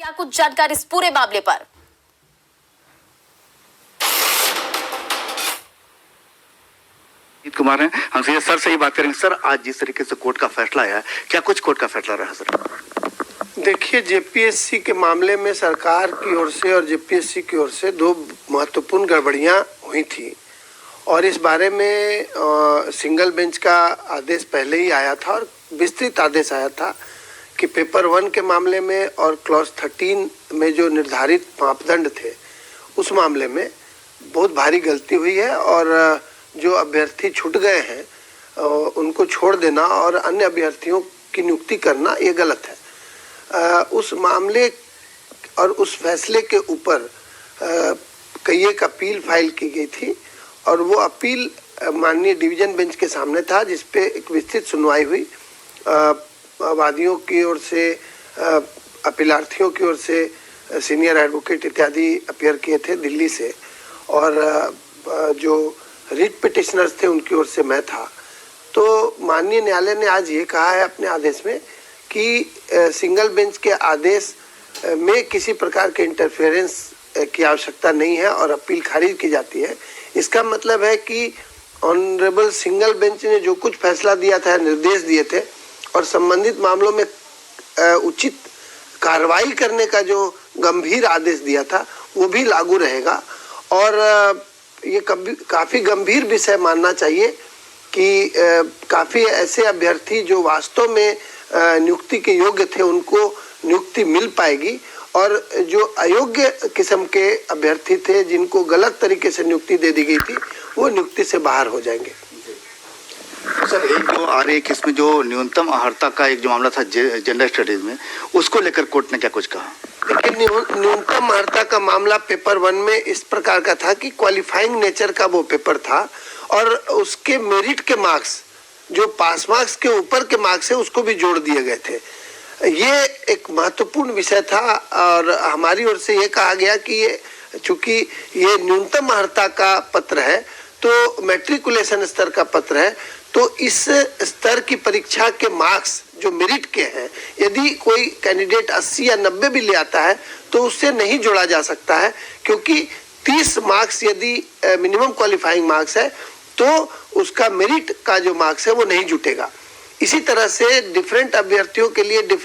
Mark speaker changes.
Speaker 1: क्या कुछ जानकारी इस पूरे मामले पर?
Speaker 2: कुमार हैं, हमसे सर से ही बात करेंगे। सर, आज जिस तरीके से कोर्ट का फैसला आया, क्या कुछ कोर्ट का फैसला रहा सर?
Speaker 3: देखिए, जेपीएससी के मामले में सरकार की ओर से और जेपीएससी की ओर से दो महत्वपूर्ण गड़बड़ियां हुई थी और इस बारे में सिंगल बेंच का आदेश पहले ही आया था और विस्तृत आदेश आया था कि पेपर 1 के मामले में और क्लॉज 13 में जो निर्धारित मापदंड थे उस मामले में बहुत भारी गलती हुई है और जो अभ्यर्थी छूट गए हैं उनको छोड़ देना और अन्य अभ्यर्थियों की नियुक्ति करना ये गलत है। उस मामले और उस फैसले के ऊपर कई एक अपील फाइल की गई थी और वो अपील माननीय डिवीजन बेंच के सामने था, जिसपे एक विस्तृत सुनवाई हुई। वादियों की ओर से, अपीलार्थियों की ओर से सीनियर एडवोकेट इत्यादि अपीयर किए थे दिल्ली से और जो रिट पिटिशनर्स थे उनकी ओर से मैं था। तो माननीय न्यायालय ने आज ये कहा है अपने आदेश में कि सिंगल बेंच के आदेश में किसी प्रकार के इंटरफेरेंस की आवश्यकता नहीं है और अपील खारिज की जाती है। इसका मतलब है कि ऑनरेबल सिंगल बेंच ने जो कुछ फैसला दिया था, निर्देश दिए थे और संबंधित मामलों में उचित कार्रवाई करने का जो गंभीर आदेश दिया था वो भी लागू रहेगा। और ये काफ़ी गंभीर विषय मानना चाहिए कि काफ़ी ऐसे अभ्यर्थी जो वास्तव में नियुक्ति के योग्य थे उनको नियुक्ति मिल पाएगी और जो अयोग्य किस्म के अभ्यर्थी थे जिनको गलत तरीके से नियुक्ति दे दी गई थी वो नियुक्ति से बाहर हो जाएंगे।
Speaker 2: सर, एक जो आ रही किस्म जो न्यूनतम अर्हता का एक जो मामला था जेंडर स्टडीज में, उसको लेकर कोर्ट ने क्या कुछ कहा?
Speaker 3: देखिए, न्यूनतम अर्हता का मामला पेपर 1 में इस प्रकार का था कि क्वालिफाइंग नेचर का वो पेपर था और उसके मेरिट के मार्क्स, जो पास मार्क्स के ऊपर के मार्क्स है, उसको भी जोड़ दिए गए थे। ये एक महत्वपूर्ण विषय था और हमारी ओर से ये कहा गया कि ये चूंकि ये न्यूनतम अर्हता का पत्र है तो मैट्रिकुलेशन स्तर का पत्र है, तो इस स्तर की परीक्षा के मार्क्स जो मेरिट के हैं, यदि कोई कैंडिडेट 80 या 90 भी ले आता है तो उससे नहीं जोड़ा जा सकता है, क्योंकि 30 मार्क्स यदि मिनिमम क्वालिफाइंग मार्क्स है तो उसका मेरिट का जो मार्क्स है वो नहीं जुटेगा। इसी तरह से डिफरेंट अभ्यर्थियों के लिए डिफरेंट